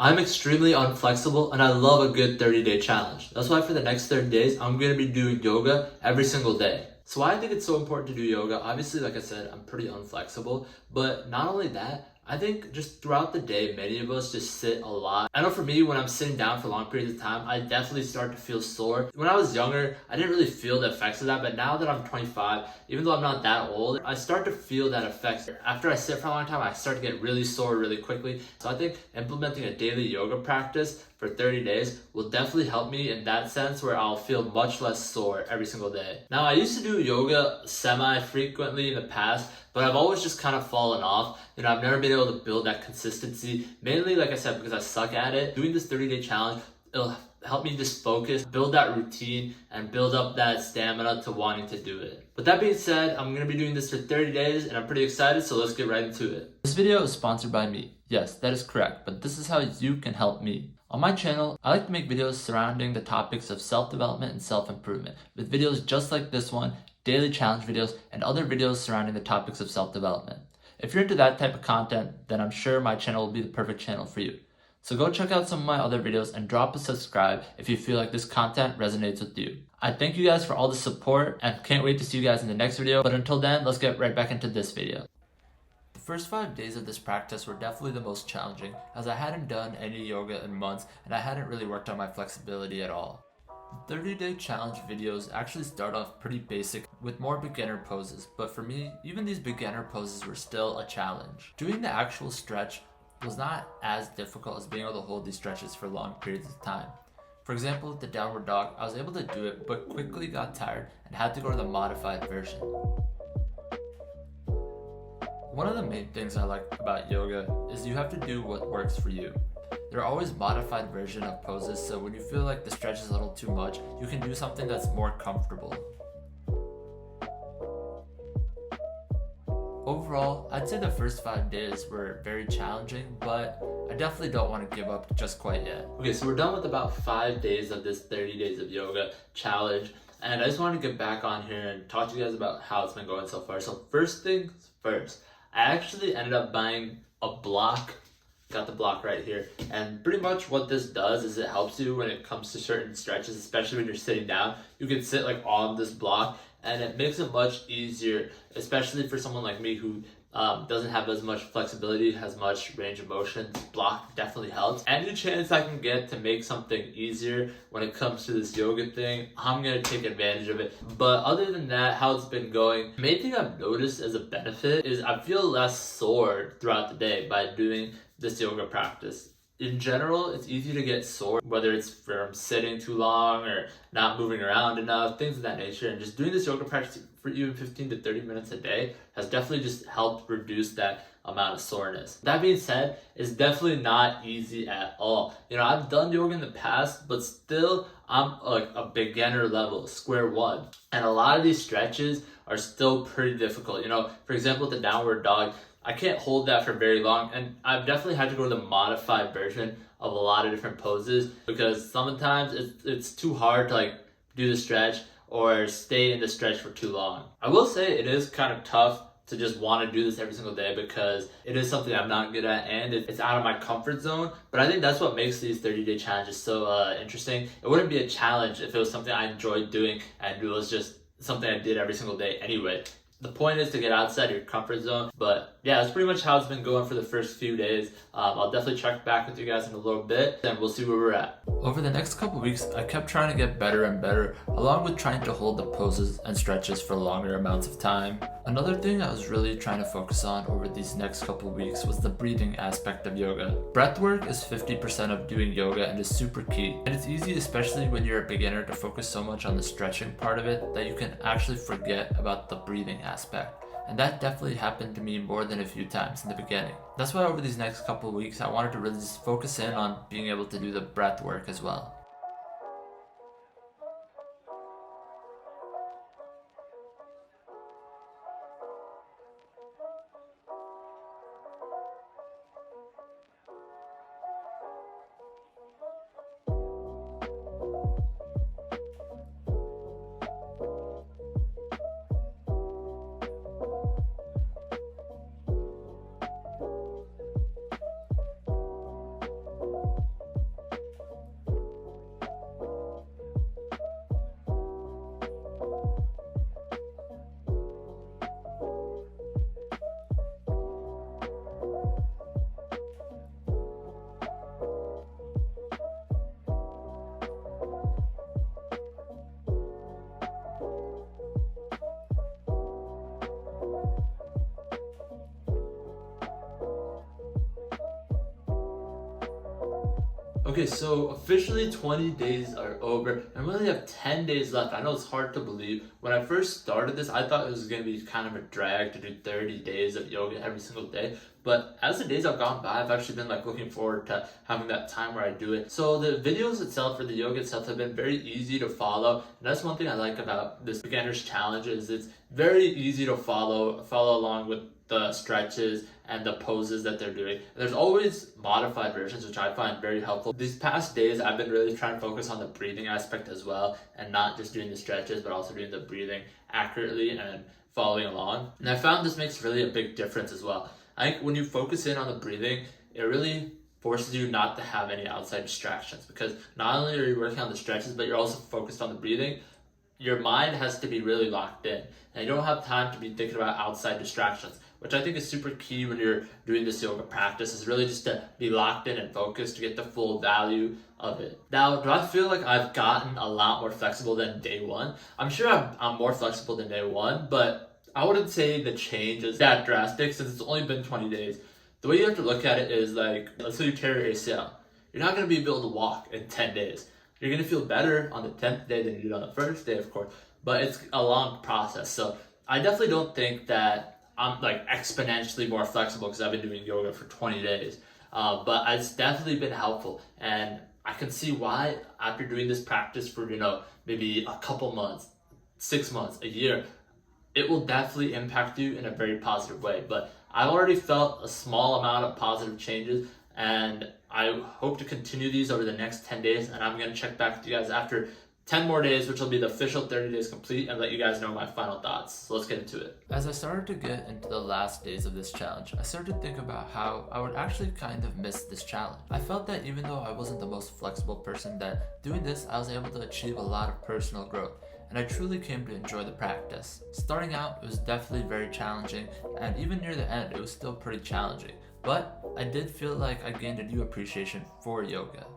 I'm extremely unflexible and I love a good 30-day challenge. That's why for the next 30 days, I'm going to be doing yoga every single day. So why I think it's so important to do yoga, obviously, like I said, I'm pretty unflexible, but not only that, I think just throughout the day, many of us just sit a lot. I know for me, when I'm sitting down for long periods of time, I definitely start to feel sore. When I was younger, I didn't really feel the effects of that, but now that I'm 25, even though I'm not that old, I start to feel that effects. After I sit for a long time, I start to get really sore really quickly. So I think implementing a daily yoga practice for 30 days will definitely help me in that sense where I'll feel much less sore every single day. Now, I used to do yoga semi-frequently in the past, but I've always just kind of fallen off. I've never been able to build that consistency, mainly, like I said, because I suck at it. Doing this 30-day challenge, it'll help me just focus, build that routine, and build up that stamina to wanting to do it. But that being said, I'm going to be doing this for 30 days, and I'm pretty excited, so let's get right into it. This video is sponsored by me. Yes, that is correct, but this is how you can help me. On my channel, I like to make videos surrounding the topics of self-development and self-improvement, with videos just like this one, daily challenge videos, and other videos surrounding the topics of self-development. If you're into that type of content, then I'm sure my channel will be the perfect channel for you. So go check out some of my other videos and drop a subscribe if you feel like this content resonates with you. I thank you guys for all the support and can't wait to see you guys in the next video, but until then, let's get right back into this video. The first 5 days of this practice were definitely the most challenging, as I hadn't done any yoga in months and I hadn't really worked on my flexibility at all. The 30-day challenge videos actually start off pretty basic with more beginner poses, but for me, even these beginner poses were still a challenge. Doing the actual stretch was not as difficult as being able to hold these stretches for long periods of time. For example, with the downward dog, I was able to do it, but quickly got tired and had to go to the modified version. One of the main things I like about yoga is you have to do what works for you. There are always modified version of poses, so when you feel like the stretch is a little too much, you can do something that's more comfortable. Overall, I'd say the first 5 days were very challenging, but I definitely don't want to give up just quite yet. Okay, so we're done with about 5 days of this 30 days of yoga challenge, and I just wanted to get back on here and talk to you guys about how it's been going so far. So first things first, I actually ended up buying a block. Got the block right here, and pretty much what this does is it helps you when it comes to certain stretches, especially when you're sitting down. You can sit like on this block and it makes it much easier, especially for someone like me who doesn't have as much flexibility, has much range of motion. This block definitely helps. Any chance I can get to make something easier when it comes to this yoga thing, I'm gonna take advantage of it. But other than that, how it's been going, the main thing I've noticed as a benefit is I feel less sore throughout the day by doing this yoga practice. In general, it's easy to get sore, whether it's from sitting too long or not moving around enough, things of that nature. And just doing this yoga practice for even 15 to 30 minutes a day has definitely just helped reduce that amount of soreness. That being said, it's definitely not easy at all. I've done yoga in the past, but still I'm like a beginner level, square one. And a lot of these stretches are still pretty difficult. For example, the downward dog, I can't hold that for very long, and I've definitely had to go to the modified version of a lot of different poses because sometimes it's too hard to do the stretch or stay in the stretch for too long. I will say it is kind of tough to just want to do this every single day because it is something I'm not good at and it's out of my comfort zone. But I think that's what makes these 30-day challenges so interesting. It wouldn't be a challenge if it was something I enjoyed doing and it was just something I did every single day anyway. The point is to get outside your comfort zone. But yeah, that's pretty much how it's been going for the first few days. I'll definitely check back with you guys in a little bit and we'll see where we're at. Over the next couple weeks, I kept trying to get better and better, along with trying to hold the poses and stretches for longer amounts of time. Another thing I was really trying to focus on over these next couple weeks was the breathing aspect of yoga. Breathwork is 50% of doing yoga and is super key. And it's easy, especially when you're a beginner, to focus so much on the stretching part of it that you can actually forget about the breathing aspect. And that definitely happened to me more than a few times in the beginning. That's why over these next couple of weeks, I wanted to really just focus in on being able to do the breath work as well. Okay, so officially 20 days are over and we only have 10 days left. I know it's hard to believe. When I first started this, I thought it was going to be kind of a drag to do 30 days of yoga every single day. But as the days have gone by, I've actually been looking forward to having that time where I do it. So the videos itself, or the yoga itself, have been very easy to follow. And that's one thing I like about this beginner's challenge, is it's very easy to follow along with the stretches and the poses that they're doing. There's always modified versions, which I find very helpful. These past days, I've been really trying to focus on the breathing aspect as well, and not just doing the stretches, but also doing the breathing accurately and following along. And I found this makes really a big difference as well. I think when you focus in on the breathing, it really forces you not to have any outside distractions, because not only are you working on the stretches, but you're also focused on the breathing. Your mind has to be really locked in, and you don't have time to be thinking about outside distractions, which I think is super key when you're doing this yoga practice, is really just to be locked in and focused to get the full value of it. Now, do I feel like I've gotten a lot more flexible than day one? I'm sure I'm more flexible than day one, but I wouldn't say the change is that drastic since it's only been 20 days. The way you have to look at it is like, let's say you tear your ACL. You're not going to be able to walk in 10 days. You're going to feel better on the 10th day than you did on the first day, of course, but it's a long process. So I definitely don't think that I'm like exponentially more flexible because I've been doing yoga for 20 days. But it's definitely been helpful. And I can see why after doing this practice for, maybe a couple months, 6 months, a year, it will definitely impact you in a very positive way. But I already felt a small amount of positive changes, and I hope to continue these over the next 10 days, and I'm going to check back with you guys after 10 more days, which will be the official 30 days complete, and let you guys know my final thoughts. So let's get into it. As I started to get into the last days of this challenge, I started to think about how I would actually kind of miss this challenge. I felt that even though I wasn't the most flexible person, that doing this, I was able to achieve a lot of personal growth, and I truly came to enjoy the practice. Starting out, it was definitely very challenging, and even near the end, it was still pretty challenging. But I did feel like I gained a new appreciation for yoga.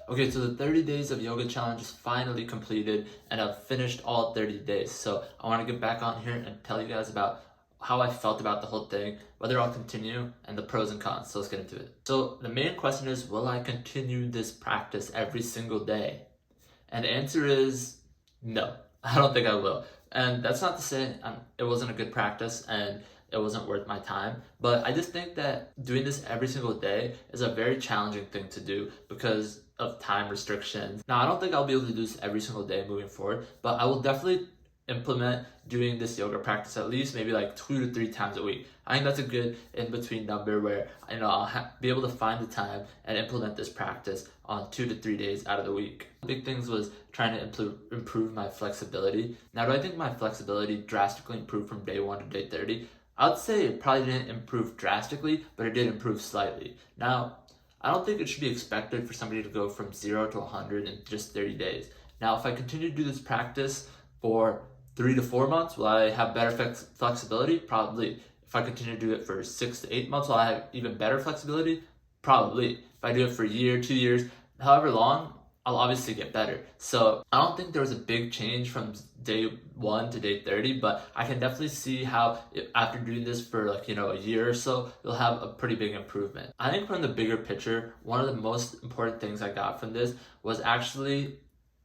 Okay, so the 30 days of yoga challenge is finally completed, and I've finished all 30 days. So I want to get back on here and tell you guys about how I felt about the whole thing, whether I'll continue, and the pros and cons. So let's get into it. So the main question is, will I continue this practice every single day? And the answer is no. I don't think I will. And that's not to say it wasn't a good practice and it wasn't worth my time, but I just think that doing this every single day is a very challenging thing to do because of time restrictions. Now, I don't think I'll be able to do this every single day moving forward, but I will definitely implement doing this yoga practice at least maybe like 2 to 3 times a week. I think that's a good in-between number where I'll be able to find the time and implement this practice on 2 to 3 days out of the week. The big things was trying to improve my flexibility. Now, do I think my flexibility drastically improved from day 1 to day 30? I would say it probably didn't improve drastically, but it did improve slightly. Now, I don't think it should be expected for somebody to go from 0 to 100 in just 30 days. Now, if I continue to do this practice for 3 to 4 months, will I have better flexibility? Probably. If I continue to do it for 6 to 8 months, will I have even better flexibility? Probably. If I do it for a year, 2 years, however long, I'll obviously get better. So I don't think there was a big change from day 1 to day 30, but I can definitely see how after doing this for a year or so, you'll have a pretty big improvement. I think from the bigger picture, one of the most important things I got from this was actually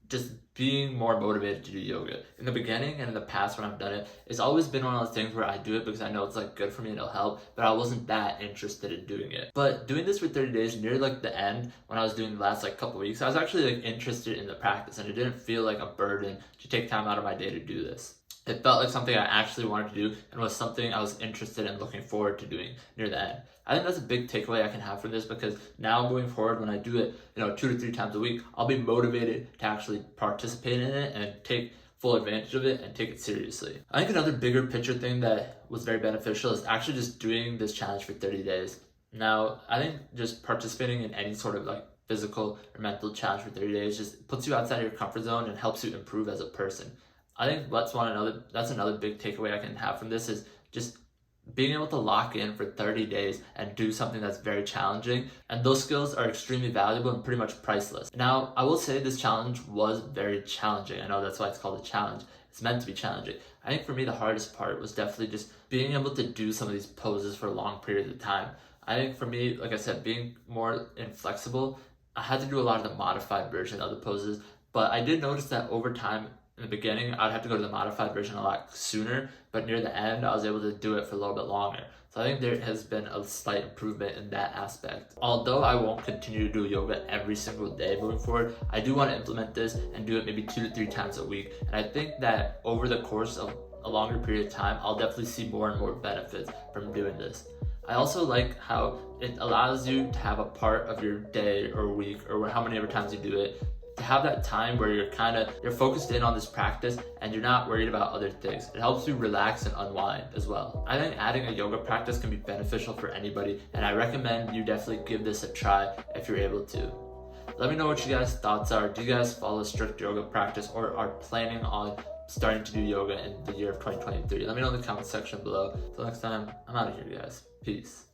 just being more motivated to do yoga. In the beginning and in the past when I've done it, it's always been one of those things where I do it because I know it's good for me and it'll help, but I wasn't that interested in doing it. But doing this for 30 days near the end, when I was doing the last couple weeks, I was actually interested in the practice, and it didn't feel like a burden to take time out of my day to do this. It felt like something I actually wanted to do and was something I was interested in looking forward to doing near the end. I think that's a big takeaway I can have from this, because now moving forward, when I do it 2 to 3 times a week, I'll be motivated to actually participate in it and take full advantage of it and take it seriously. I think another bigger picture thing that was very beneficial is actually just doing this challenge for 30 days. Now, I think just participating in any sort of physical or mental challenge for 30 days just puts you outside of your comfort zone and helps you improve as a person. I think that's another big takeaway I can have from this is just being able to lock in for 30 days and do something that's very challenging. And those skills are extremely valuable and pretty much priceless. Now, I will say this challenge was very challenging. I know that's why it's called a challenge. It's meant to be challenging. I think for me, the hardest part was definitely just being able to do some of these poses for long periods of time. I think for me, like I said, being more inflexible, I had to do a lot of the modified version of the poses, but I did notice that over time, in the beginning, I'd have to go to the modified version a lot sooner, but near the end, I was able to do it for a little bit longer. So I think there has been a slight improvement in that aspect. Although I won't continue to do yoga every single day moving forward, I do want to implement this and do it maybe 2 to 3 times a week. And I think that over the course of a longer period of time, I'll definitely see more and more benefits from doing this. I also like how it allows you to have a part of your day or week or how many ever times you do it to have that time where you're focused in on this practice and you're not worried about other things. It helps you relax and unwind as well. I think adding a yoga practice can be beneficial for anybody, and I recommend you definitely give this a try if you're able to. Let me know what you guys' thoughts are. Do you guys follow strict yoga practice or are planning on starting to do yoga in the year of 2023? Let me know in the comment section below. Till next time, I'm out of here, guys. Peace.